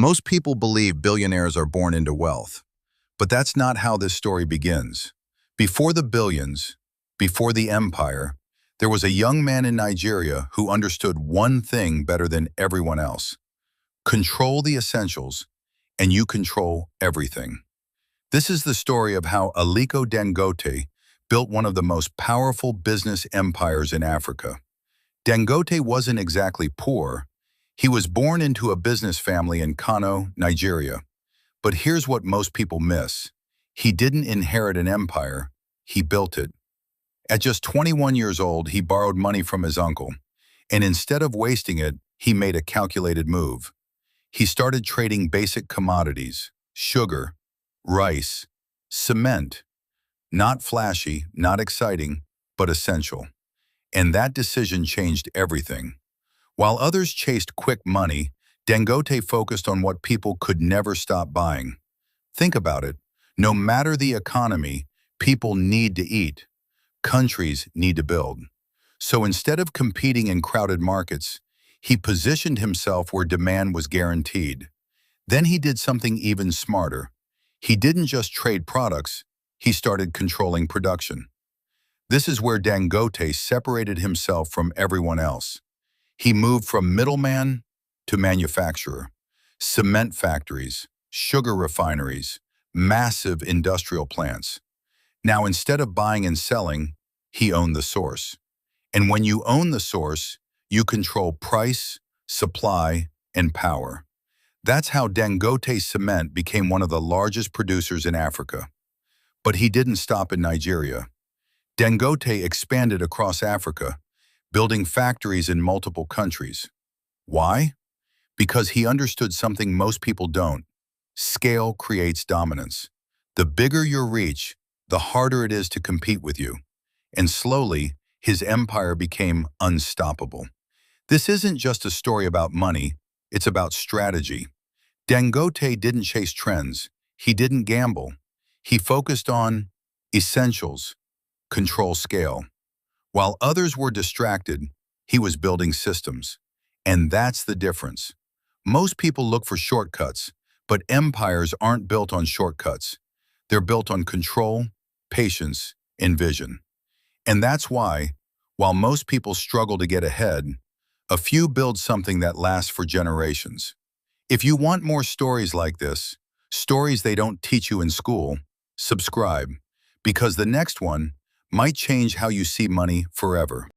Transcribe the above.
Most people believe billionaires are born into wealth, but that's not how this story begins. Before the billions, before the empire, there was a young man in Nigeria who understood one thing better than everyone else. Control the essentials, and you control everything. This is the story of how Aliko Dangote built one of the most powerful business empires in Africa. Dangote wasn't exactly poor. He was born into a business family in Kano, Nigeria. But here's what most people miss. He didn't inherit an empire, he built it. At just 21 years old, he borrowed money from his uncle, and instead of wasting it, he made a calculated move. He started trading basic commodities, sugar, rice, cement. Not flashy, not exciting, but essential. And that decision changed everything. While others chased quick money, Dangote focused on what people could never stop buying. Think about it. No matter the economy, people need to eat. Countries need to build. So instead of competing in crowded markets, he positioned himself where demand was guaranteed. Then he did something even smarter. He didn't just trade products, he started controlling production. This is where Dangote separated himself from everyone else. He moved from middleman to manufacturer. Cement factories, sugar refineries, massive industrial plants. Now, instead of buying and selling, he owned the source. And when you own the source, you control price, supply, and power. That's how Dangote Cement became one of the largest producers in Africa. But he didn't stop in Nigeria. Dangote expanded across Africa, building factories in multiple countries. Why? Because he understood something most people don't. Scale creates dominance. The bigger your reach, the harder it is to compete with you. And slowly, his empire became unstoppable. This isn't just a story about money, it's about strategy. Dangote didn't chase trends. He didn't gamble. He focused on essentials, control scale. While others were distracted, he was building systems. And that's the difference. Most people look for shortcuts, but empires aren't built on shortcuts. They're built on control, patience, and vision. And that's why, while most people struggle to get ahead, a few build something that lasts for generations. If you want more stories like this, stories they don't teach you in school, subscribe, because the next one might change how you see money forever.